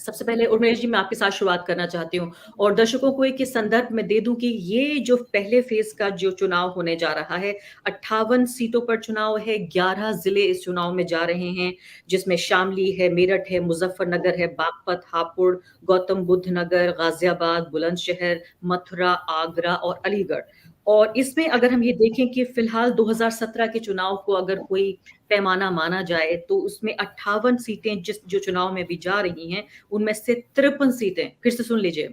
सबसे पहले उर्मिला जी मैं आपके साथ शुरुआत करना चाहती हूँ और दर्शकों को एक संदर्भ में दे दूं कि ये जो पहले फेज का जो चुनाव होने जा रहा है, 58 सीटों पर चुनाव है, 11 जिले इस चुनाव में जा रहे हैं, जिसमें शामली है, मेरठ है, मुजफ्फरनगर है, बागपत, हापुड़, गौतम बुद्ध नगर, गाजियाबाद, बुलंदशहर, मथुरा, आगरा और अलीगढ़। और इसमें अगर हम ये देखें कि फिलहाल 2017 के चुनाव को अगर कोई पैमाना माना जाए तो उसमें 58 सीटें जिस जो चुनाव में भी जा रही हैं, उनमें से 53 सीटें, फिर से सुन लीजिए,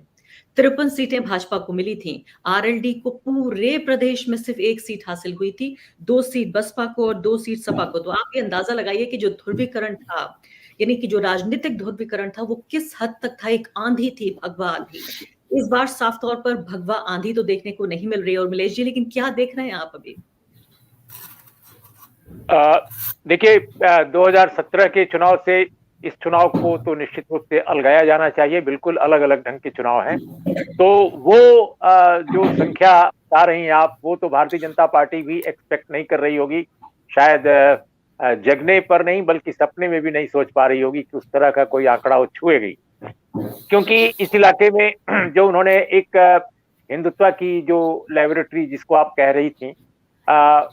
53 सीटें भाजपा को मिली थी। आरएलडी को पूरे प्रदेश में सिर्फ 1 सीट हासिल हुई थी, 2 सीट बसपा को और 2 सीट सपा को। तो आप ये अंदाजा लगाइए कि जो ध्रुवीकरण था, यानी कि जो राजनीतिक ध्रुवीकरण था, वो किस हद तक था। एक आंधी थी, भगवा आंधी। इस बार साफ तौर पर भगवा आंधी तो देखने को नहीं मिल रही है। और मिलेश जी, लेकिन क्या देख रहे हैं आप अभी? देखिए, 2017 के चुनाव से इस चुनाव को तो निश्चित रूप से अलगाया जाना चाहिए। बिल्कुल अलग अलग ढंग के चुनाव हैं। तो वो जो संख्या बता रही हैं आप, वो तो भारतीय जनता पार्टी भी एक्सपेक्ट नहीं कर रही होगी। शायद जगने पर नहीं बल्कि सपने में भी नहीं सोच पा रही होगी कि उस तरह का कोई आंकड़ा वो छुएगी, क्योंकि इस इलाके में जो उन्होंने एक हिंदुत्व की जो लेबोरेटरी जिसको आप कह रही थी,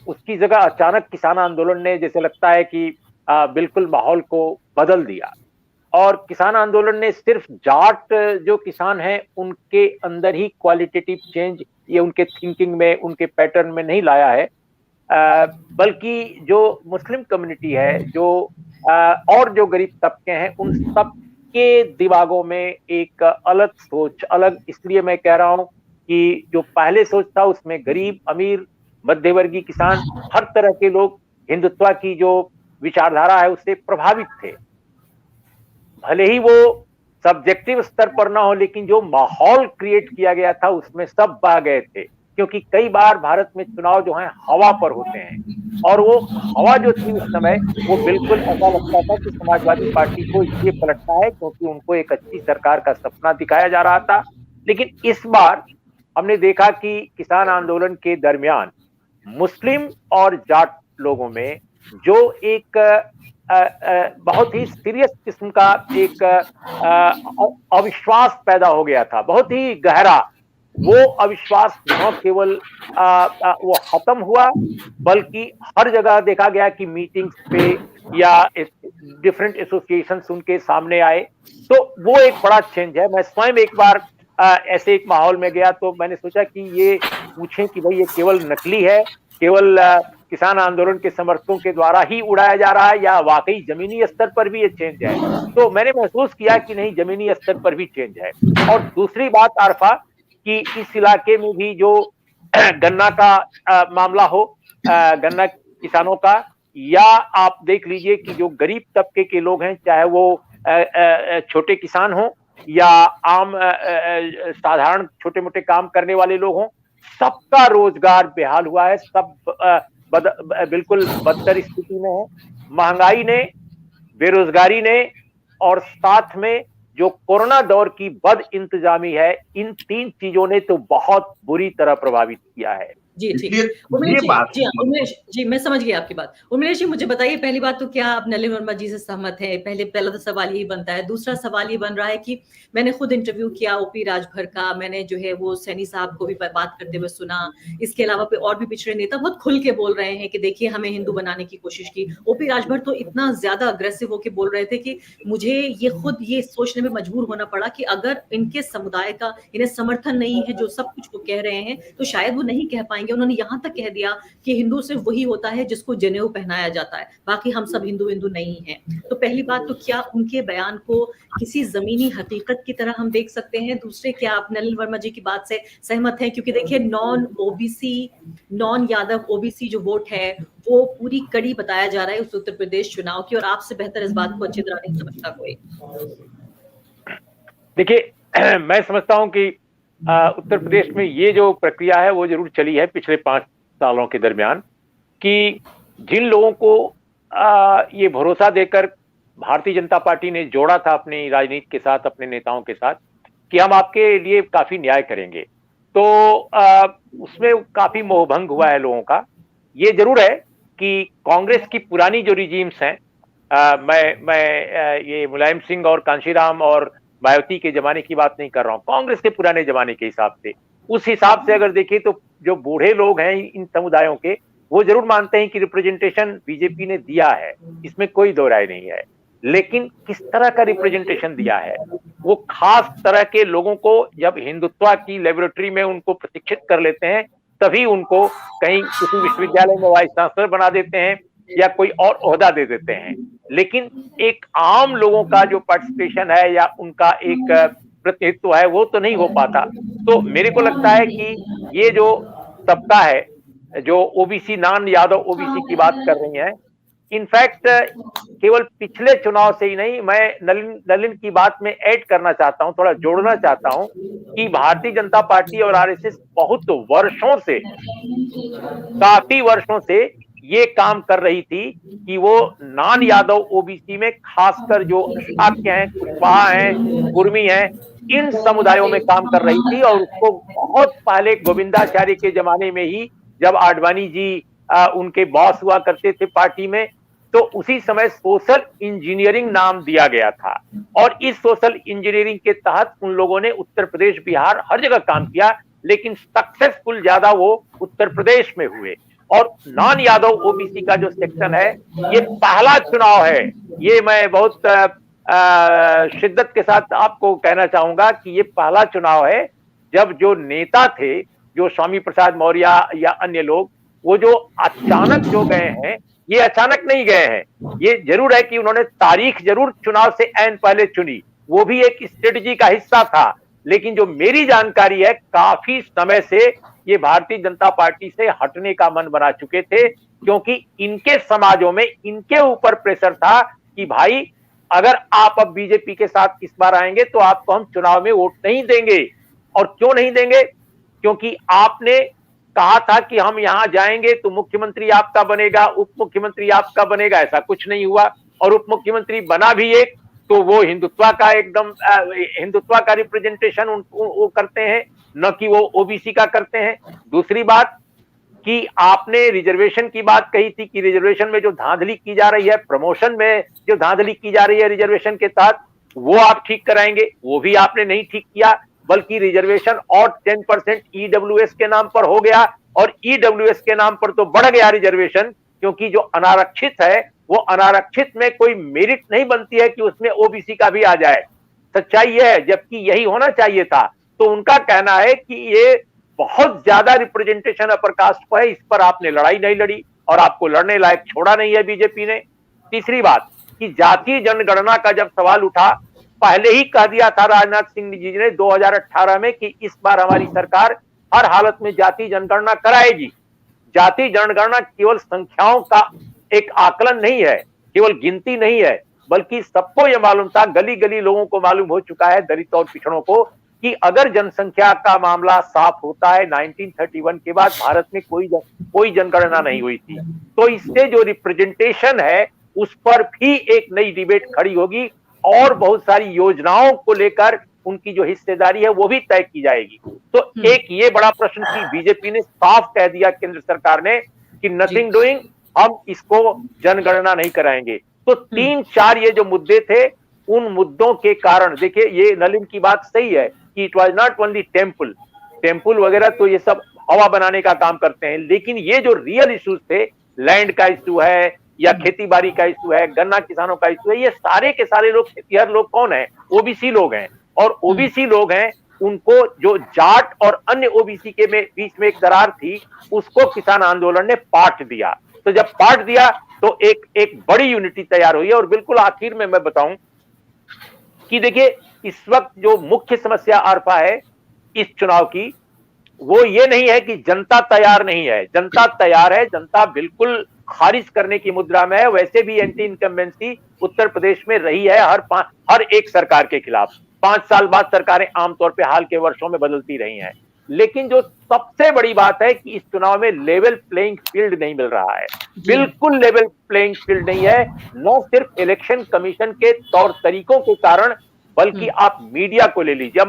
उसकी जगह अचानक किसान आंदोलन ने, जैसे लगता है कि बिल्कुल माहौल को बदल दिया। और किसान आंदोलन ने सिर्फ जाट जो किसान हैं उनके अंदर ही क्वालिटेटिव चेंज ये उनके थिंकिंग में, उनके पैटर्न में नहीं लाया है, बल्कि जो मुस्लिम कम्युनिटी है, जो और जो गरीब तबके हैं, उन सब के दिमागों में एक अलग सोच, अलग इसलिए मैं कह रहा हूं कि जो पहले सोच था उसमें गरीब, अमीर, मध्यवर्गीय किसान, हर तरह के लोग हिंदुत्व की जो विचारधारा है उससे प्रभावित थे। भले ही वो सब्जेक्टिव स्तर पर ना हो, लेकिन जो माहौल क्रिएट किया गया था उसमें सब बह गए थे। क्योंकि कई बार भारत में चुनाव जो है हवा पर होते हैं, और वो हवा जो थी उस समय, वो बिल्कुल ऐसा लगता था कि समाजवादी पार्टी को इसलिए पलटना है क्योंकि उनको एक अच्छी सरकार का सपना दिखाया जा रहा था। लेकिन इस बार हमने देखा कि किसान आंदोलन के दरमियान मुस्लिम और जाट लोगों में जो एक बहुत ही सीरियस किस्म का एक अविश्वास पैदा हो गया था, बहुत ही गहरा। वो अविश्वास न केवल वो खत्म हुआ, बल्कि हर जगह देखा गया कि मीटिंग्स पे या डिफरेंट एसोसिएशंस उनके सामने आए। तो वो एक बड़ा चेंज है। मैं स्वयं एक बार ऐसे एक माहौल में गया तो मैंने सोचा कि ये पूछें कि भाई ये केवल नकली है, केवल किसान आंदोलन के समर्थकों के द्वारा ही उड़ाया जा रहा है, या वाकई जमीनी स्तर पर भी ये चेंज है। तो मैंने महसूस किया कि नहीं, जमीनी स्तर पर भी चेंज है। और दूसरी बात आरफा, कि इस इलाके में भी जो गन्ना का मामला हो, गन्ना किसानों का, या आप देख लीजिए कि जो गरीब तबके के लोग हैं, चाहे वो छोटे किसान हो या आम साधारण छोटे मोटे काम करने वाले लोग हों, सबका रोजगार बेहाल हुआ है। सब बिल्कुल बदतर स्थिति में है। महंगाई ने, बेरोजगारी ने, और साथ में जो कोरोना दौर की बद इंतजामी है, इन 3 चीजों ने तो बहुत बुरी तरह प्रभावित किया है। जी, ठीक। उमेश जी, हाँ, उमेश जी, मैं समझ गई आपकी बात। उमेश जी, मुझे बताइए, पहली बात तो क्या आप नलिन वर्मा जी से सहमत हैं? पहला तो सवाल यही बनता है। दूसरा सवाल ये बन रहा है कि मैंने खुद इंटरव्यू किया ओपी राजभर का, मैंने जो है वो सैनी साहब को भी बात करते हुए सुना। इसके अलावा और भी पिछड़े नेता बहुत खुल के बोल रहे हैं कि देखिए हमें हिंदू बनाने की कोशिश की। ओपी राजभर तो इतना ज्यादा अग्रेसिव होकर बोल रहे थे कि मुझे ये खुद ये सोचने में मजबूर होना पड़ा कि अगर इनके समुदाय का इन्हें समर्थन नहीं है जो सब कुछ वो कह रहे हैं, तो शायद वो नहीं कह पाएंगे। उन्होंने यहाँ तक कह दिया कि हिंदू सिर्फ वही होता है जिसको जनेऊ पहनाया जाता है, बाकी हम सब हिंदू हिंदू नहीं हैं। तो पहली बात तो क्या उनके बयान को किसी जमीनी हकीकत की तरह हम देख सकते हैं? दूसरे, क्या आप नलिन वर्मा जी की बात से सहमत हैं? क्योंकि देखिए, non OBC, non Yadav OBC जो वोट है वो पूरी कड़ी बताया जा रहा है उस उत्तर प्रदेश चुनाव की, और आपसे बेहतर इस बात को अच्छी तरह नहीं समझता कोई। देखिए, मैं समझता हूं कि उत्तर प्रदेश में ये जो प्रक्रिया है वो जरूर चली है पिछले 5 सालों के दरमियान, कि जिन लोगों को ये भरोसा देकर भारतीय जनता पार्टी ने जोड़ा था अपनी राजनीति के साथ, अपने नेताओं के साथ, कि हम आपके लिए काफी न्याय करेंगे, तो उसमें काफी मोहभंग हुआ है लोगों का। ये जरूर है कि कांग्रेस की पुरानी जो रिजीम्स हैं, मैं ये मुलायम सिंह और कांशीराम और मायावती के जमाने की बात नहीं कर रहा हूं, कांग्रेस के पुराने जमाने के हिसाब से। उस हिसाब से अगर देखें तो जो बूढ़े लोग हैं इन समुदायों के, वो जरूर मानते हैं कि रिप्रेजेंटेशन बीजेपी ने दिया है, इसमें कोई दो राय नहीं है। लेकिन किस तरह का रिप्रेजेंटेशन दिया है? वो खास तरह के लोगों को जब हिंदुत्व की लेबोरेटरी में उनको प्रशिक्षित कर लेते हैं, तभी उनको कहीं किसी विश्वविद्यालय में वाइस चांसलर बना देते हैं या कोई और ओहदा दे देते हैं। लेकिन एक आम लोगों का जो पार्टिसिपेशन है या उनका एक प्रतिनिधित्व है, वो तो नहीं हो पाता। तो मेरे को लगता है कि ये जो सप्ताह है, जो ओबीसी नॉन यादव ओबीसी की बात कर रही हैं, इनफैक्ट केवल पिछले चुनाव से ही नहीं, मैं नलिन की बात में ऐड करना चाहता हूं, थोड़ा जोड़ना चाहता हूं कि भारतीय जनता पार्टी और आरएसएस बहुत वर्षों से, काफी वर्षों से ये काम कर रही थी कि वो नॉन यादव ओबीसी में, खासकर जो शाक्य हैं, कुशवाहा हैं, कुर्मी हैं, इन समुदायों में काम कर रही थी। और उसको बहुत पहले गोविंदाचार्य के जमाने में ही, जब आडवाणी जी उनके बॉस हुआ करते थे पार्टी में, तो उसी समय सोशल इंजीनियरिंग नाम दिया गया था। और इस सोशल इंजीनियरिंग के तहत उन लोगों ने उत्तर प्रदेश, बिहार, हर जगह काम किया, लेकिन सक्सेसफुल ज्यादा वो उत्तर प्रदेश में हुए। और नॉन यादव ओबीसी का जो सेक्शन है, ये पहला चुनाव है, ये मैं बहुत शिद्दत के साथ आपको कहना चाहूंगा कि ये पहला चुनाव है जब जो नेता थे, जो स्वामी प्रसाद मौर्य या अन्य लोग, वो जो अचानक जो गए हैं, ये अचानक नहीं गए हैं। ये जरूर है कि उन्होंने तारीख जरूर चुनाव से ऐन पहले चुनी, वो भी एक स्ट्रेटजी का हिस्सा था। लेकिन जो मेरी जानकारी है, काफी समय से ये भारतीय जनता पार्टी से हटने का मन बना चुके थे, क्योंकि इनके समाजों में इनके ऊपर प्रेशर था कि भाई, अगर आप अब बीजेपी के साथ इस बार आएंगे तो आपको हम चुनाव में वोट नहीं देंगे। और क्यों नहीं देंगे? क्योंकि आपने कहा था कि हम यहां जाएंगे तो मुख्यमंत्री आपका बनेगा, उप मुख्यमंत्री आपका बनेगा। ऐसा कुछ नहीं हुआ, और उप मुख्यमंत्री बना भी एक, तो वो हिंदुत्व का एकदम हिंदुत्व का रिप्रेजेंटेशन वो करते हैं, न कि वो ओबीसी का करते हैं। दूसरी बात कि आपने रिजर्वेशन की बात कही थी कि रिजर्वेशन में जो धांधली की जा रही है, प्रमोशन में जो धांधली की जा रही है रिजर्वेशन के तहत, वो आप ठीक कराएंगे। वो भी आपने नहीं ठीक किया, बल्कि रिजर्वेशन और 10% ईडब्ल्यूएस के नाम पर हो गया। और ईडब्ल्यूएस के नाम पर तो बढ़ गया रिजर्वेशन, क्योंकि जो अनारक्षित है, वो अनारक्षित में कोई मेरिट नहीं बनती है कि उसमें ओबीसी का भी आ जाए। सच्चाई यह है, जबकि यही होना चाहिए था। तो उनका कहना है कि ये बहुत ज्यादा रिप्रेजेंटेशन अपर कास्ट को है, इस पर आपने लड़ाई नहीं लड़ी और आपको लड़ने लायक छोड़ा नहीं है बीजेपी ने। तीसरी बात कि जातीय जनगणना का जब सवाल उठा, पहले ही कह दिया था राजनाथ सिंह जी ने 2018 में कि इस बार हमारी सरकार हर हालत में जातीय जनगणना कराएगी। जातीय जनगणना केवल संख्याओं का एक आकलन नहीं है, केवल गिनती नहीं है, बल्कि सबको यह मालूम था, गली गली लोगों को मालूम हो चुका है, दलित और पिछड़ों को, कि अगर जनसंख्या का मामला साफ होता है, 1931 के बाद भारत में कोई जनगणना नहीं हुई थी, तो इससे जो रिप्रेजेंटेशन है उस पर भी एक नई डिबेट खड़ी होगी और बहुत सारी योजनाओं को लेकर उनकी जो हिस्सेदारी है वो भी तय की जाएगी। तो एक ये बड़ा प्रश्न कि बीजेपी ने साफ कह दिया केंद्र सरकार ने कि नथिंग डूइंग, हम इसको जनगणना नहीं कराएंगे। तो 3-4 ये जो मुद्दे थे, उन मुद्दों के कारण, देखिए ये नलिन की बात सही है कि it was not only temple वगैरह, तो ये सब हवा बनाने का काम करते हैं, लेकिन ये जो रियल इश्यूज थे, लैंड का इश्यू है या खेती बाड़ी का इश्यू है, गन्ना किसानों का इश्यू है, ये सारे के सारे लोग, खेतिहर लोग कौन है? ओबीसी लोग हैं। और ओबीसी लोग हैं, उनको जो जाट और अन्य ओबीसी के बीच में एक दरार थी, उसको किसान आंदोलन ने पाट दिया। तो जब पाट दिया तो एक बड़ी यूनिटी तैयार हुई है। और बिल्कुल आखिर में मैं बताऊं कि देखिए, इस वक्त जो मुख्य समस्या आरपा है इस चुनाव की, वो ये नहीं है कि जनता तैयार नहीं है। जनता तैयार है, जनता बिल्कुल खारिज करने की मुद्रा में है। वैसे भी एंटी इनकम्बेंसी उत्तर प्रदेश में रही है हर एक सरकार के खिलाफ। 5 साल बाद सरकारें आमतौर पे हाल के वर्षों में बदलती रही हैं। लेकिन जो सबसे बड़ी बात है कि इस चुनाव में लेवल प्लेइंग फील्ड नहीं मिल रहा है, बिल्कुल लेवल प्लेइंग फील्ड नहीं है। न सिर्फ इलेक्शन कमीशन के तौर तरीकों के कारण, बल्कि आप मीडिया को ले लीजिए। अब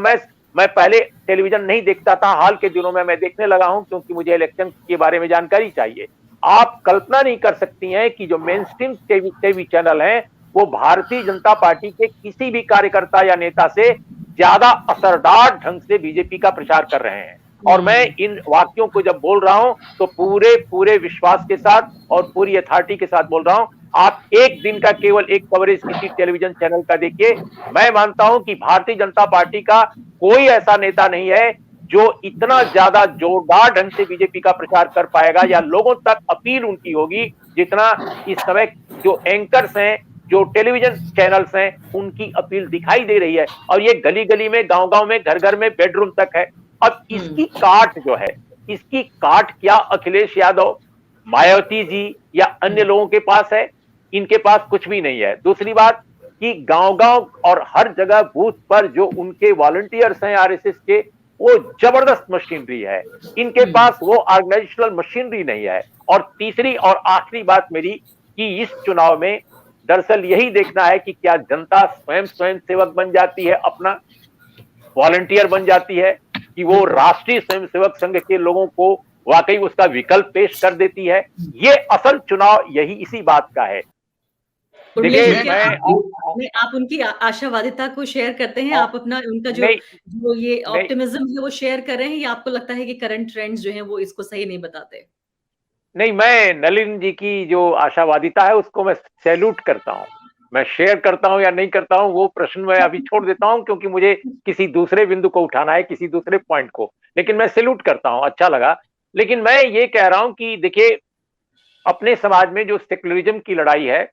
मैं पहले टेलीविजन नहीं देखता था, हाल के दिनों में मैं देखने लगा हूं, क्योंकि मुझे इलेक्शन के बारे में जानकारी चाहिए। आप कल्पना नहीं कर सकती हैं कि जो मेन स्ट्रीम टीवी चैनल हैं, वो भारतीय जनता पार्टी के किसी भी कार्यकर्ता या नेता से ज्यादा असरदार ढंग से बीजेपी का प्रचार कर रहे हैं। और मैं इन वाक्यों को जब बोल रहा हूं तो पूरे पूरे विश्वास के साथ और पूरी अथॉरिटी के साथ बोल रहा हूं। आप एक दिन का केवल एक कवरेज किसी टेलीविजन चैनल का देखिए, मैं मानता हूं कि भारतीय जनता पार्टी का कोई ऐसा नेता नहीं है जो इतना ज्यादा जोरदार ढंग से बीजेपी का प्रचार कर पाएगा या लोगों तक अपील उनकी होगी, जितना इस समय जो एंकर्स हैं, जो टेलीविजन चैनल्स हैं, उनकी अपील दिखाई दे रही है। और ये गली गली में, गांव गांव में, घर घर में, बेडरूम तक है। अब इसकी काट जो है, इसकी काट क्या अखिलेश यादव, मायावती जी या अन्य लोगों के पास है? इनके पास कुछ भी नहीं है। दूसरी बात कि गांव गांव और हर जगह बूथ पर जो उनके वॉलंटियर्स हैं आरएसएस के, वो जबरदस्त मशीनरी है। इनके पास वो ऑर्गेनाइजेशनल मशीनरी नहीं है। और तीसरी और आखिरी बात मेरी कि इस चुनाव में दरअसल यही देखना है कि क्या जनता स्वयं सेवक बन जाती है, अपना वॉलंटियर बन जाती है, कि वो राष्ट्रीय स्वयंसेवक संघ के लोगों को वाकई उसका विकल्प पेश कर देती है। ये असल चुनाव यही इसी बात का है। देखिए आप उनकी आशावादिता को शेयर करते हैं, आप अपना उनका जो ये ऑप्टिमिज्म है वो शेयर कर रहे हैं, या आपको लगता है कि करंट ट्रेंड्स जो हैं वो इसको सही नहीं बताते? नहीं, मैं नलिन जी की जो आशावादिता है उसको मैं सैल्यूट करता हूं। मैं शेयर करता हूं या नहीं करता हूं वो प्रश्न मैं अभी छोड़ देता हूं, क्योंकि मुझे किसी दूसरे बिंदु को उठाना है, किसी दूसरे पॉइंट को। लेकिन मैं सैल्यूट करता हूं, अच्छा लगा। लेकिन मैं ये कह रहा हूं कि देखिए, अपने समाज में जो सेक्युलरिज्म की लड़ाई है,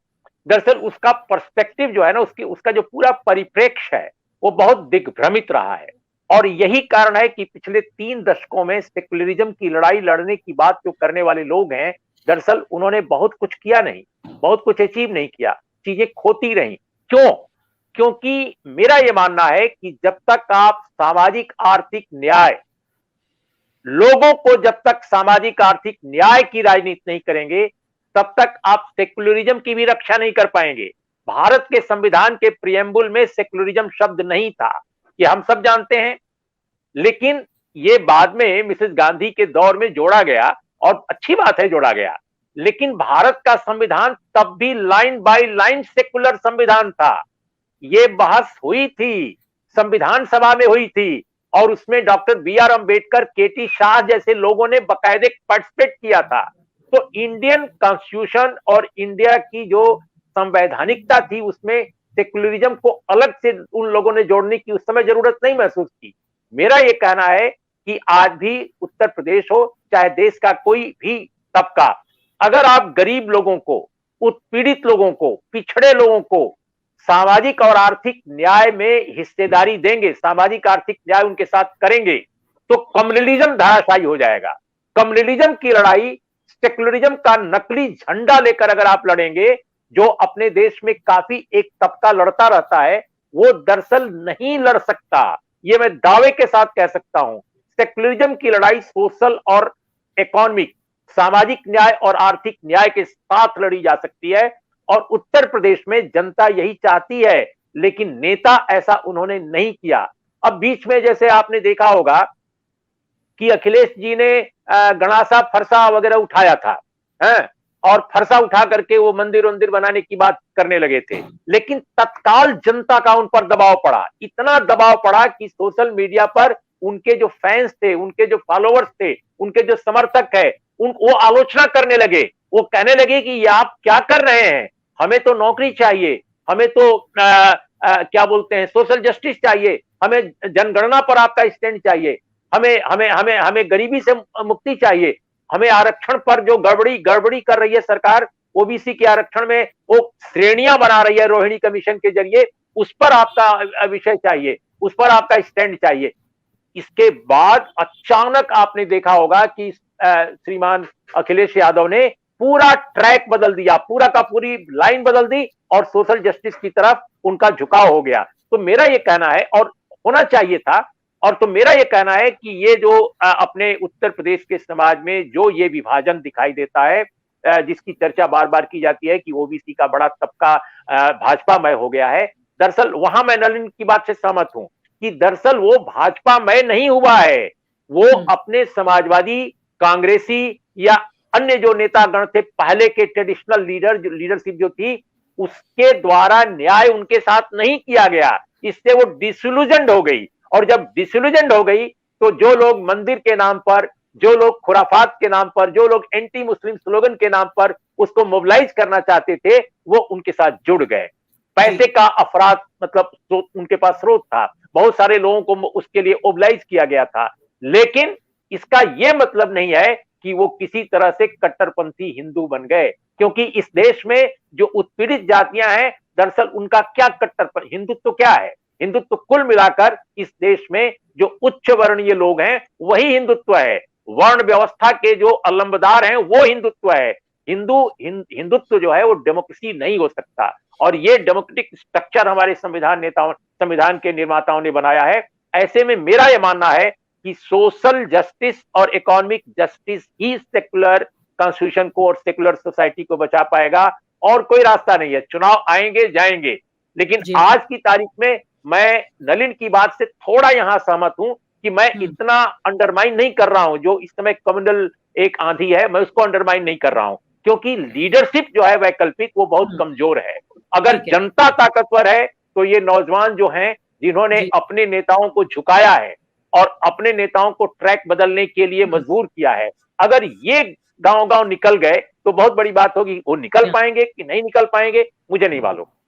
दरअसल उसका पर्सपेक्टिव जो है ना, उसका जो पूरा परिप्रेक्ष्य है वो बहुत दिग्भ्रमित रहा है। और यही कारण है कि पिछले 3 दशकों में सेक्युलरिज्म की लड़ाई लड़ने की बात जो करने वाले लोग हैं, दरअसल उन्होंने बहुत कुछ किया नहीं, बहुत कुछ अचीव नहीं किया, चीजें खोती रही। क्यों? क्योंकि मेरा यह मानना है कि जब तक आप सामाजिक आर्थिक न्याय, लोगों को जब तक सामाजिक आर्थिक न्याय की राजनीति नहीं करेंगे, तब तक आप सेक्युलरिज्म की भी रक्षा नहीं कर पाएंगे। भारत के संविधान के प्रियम्बुल में सेक्युलरिज्म शब्द नहीं था, ये हम सब जानते हैं। लेकिन ये बाद में मिसेस गांधी के दौर में जोड़ा गया, और अच्छी बात है जोड़ा गया। लेकिन भारत का संविधान तब भी लाइन बाय लाइन सेक्युलर संविधान था। ये बहस हुई थी, संविधान सभा में हुई थी, और उसमें doctor B R. Ambedkar, K T. Shah जैसे लोगों ने बाकायदे पार्टिसिपेट किया था। तो इंडियन कॉन्स्टिट्यूशन और इंडिया की जो संवैधानिकता थी, उसमें सेक्युलरिज्म को अलग से उन लोगों ने जोड़ने की उस समय जरूरत नहीं महसूस की। मेरा ये कहना है कि आज भी उत्तर प्रदेश हो, चाहे देश का कोई भी तबका, अगर आप गरीब लोगों को, उत्पीड़ित लोगों को, पिछड़े लोगों को सामाजिक और आर्थिक न्याय में हिस्सेदारी देंगे, सामाजिक आर्थिक न्याय उनके साथ करेंगे, तो कम्युनलिज्म धराशायी हो जाएगा। कम्युनलिज्म की लड़ाई सेक्युलरिज्म का नकली झंडा लेकर अगर आप लड़ेंगे, जो अपने देश में काफी एक तबका लड़ता रहता है, वो दरअसल नहीं लड़ सकता। ये मैं दावे के साथ कह सकता हूं। सेक्युलरिज्म की लड़ाई सोशल और इकोनॉमिक, सामाजिक न्याय और आर्थिक न्याय के साथ लड़ी जा सकती है। और उत्तर प्रदेश में जनता यही चाहती है, लेकिन नेता ऐसा उन्होंने नहीं किया। अब बीच में जैसे आपने देखा होगा कि अखिलेश जी ने गणासा फरसा वगैरह उठाया था, है? और फरसा उठा करके वो मंदिर बनाने की बात करने लगे थे। लेकिन तत्काल जनता का उन पर दबाव पड़ा, इतना दबाव पड़ा कि सोशल मीडिया पर उनके जो फैंस थे, उनके जो फॉलोअर्स थे, उनके जो समर्थक है, वो आलोचना करने लगे। वो कहने लगे कि ये आप क्या कर रहे हैं, हमें तो नौकरी चाहिए, हमें तो क्या बोलते हैं, सोशल जस्टिस चाहिए, हमें जनगणना पर आपका स्टैंड चाहिए, हमें हमें हमें हमें गरीबी से मुक्ति चाहिए, हमें आरक्षण पर जो गड़बड़ी कर रही है सरकार, ओबीसी के आरक्षण में वो श्रेणियां बना रही है रोहिणी कमीशन के जरिए, उस पर आपका विषय चाहिए, उस पर आपका स्टैंड चाहिए। इसके बाद अचानक आपने देखा होगा कि श्रीमान अखिलेश यादव ने पूरा ट्रैक बदल दिया, पूरा का पूरी लाइन बदल दी, और सोशल जस्टिस की तरफ उनका झुकाव हो गया। तो मेरा ये कहना है, और होना चाहिए था, और तो मेरा ये कहना है कि ये जो अपने उत्तर प्रदेश के समाज में जो ये विभाजन दिखाई देता है, जिसकी चर्चा बार बार की जाती है कि ओबीसी का बड़ा तबका भाजपामय हो गया है, दरअसल वहां मैं नलिन की बात से सहमत हूं कि दरअसल वो भाजपामय नहीं हुआ है, वो अपने समाजवादी, कांग्रेसी या अन्य जो नेतागण थे, पहले के ट्रेडिशनल लीडरशिप जो थी, उसके द्वारा न्याय उनके साथ नहीं किया गया, इससे वो डिसइल्यूजन्ड हो गई। और जब डिसइल्यूजन्ड हो गई तो जो लोग मंदिर के नाम पर, जो लोग खुराफात के नाम पर, जो लोग एंटी मुस्लिम स्लोगन के नाम पर उसको मोबिलाइज करना चाहते थे, वो उनके साथ जुड़ गए। पैसे का अफराद मतलब उनके पास स्रोत था, बहुत सारे लोगों को उसके लिए मोबिलाइज किया गया था। लेकिन इसका यह मतलब नहीं है कि वो किसी तरह से कट्टरपंथी हिंदू बन गए, क्योंकि इस देश में जो उत्पीड़ित जातियां हैं, दरअसल उनका क्या कट्टरपंथी हिंदुत्व क्या है? हिंदुत्व कुल मिलाकर इस देश में जो उच्च वर्णीय लोग हैं वही हिंदुत्व है। वर्ण व्यवस्था के जो अलंबदार हैं वो हिंदुत्व है। हिंदुत्व जो है वो डेमोक्रेसी नहीं हो सकता। और ये डेमोक्रेटिक स्ट्रक्चर हमारे संविधान के निर्माताओं ने बनाया है। ऐसे में मेरा यह मानना है कि सोशल जस्टिस और इकोनॉमिक जस्टिस ही सेकुलर कॉन्स्टिट्यूशन को और सेकुलर सोसाइटी को बचा पाएगा, और कोई रास्ता नहीं है। चुनाव आएंगे जाएंगे, लेकिन आज की तारीख में मैं नलिन की बात से थोड़ा यहां सहमत हूं कि मैं इतना अंडरमाइन नहीं कर रहा हूं। जो इस समय कम्युनल एक आंधी है, मैं उसको अंडरमाइन नहीं कर रहा हूं, क्योंकि लीडरशिप जो है वैकल्पिक वो बहुत कमजोर है। अगर जनता ताकतवर है तो ये नौजवान जो हैं, जिन्होंने अपने नेताओं को झुकाया है और अपने नेताओं को ट्रैक बदलने के लिए मजबूर किया है, अगर ये गांव-गांव निकल गए तो बहुत बड़ी बात होगी। वो निकल पाएंगे कि नहीं निकल पाएंगे मुझे नहीं मालूम।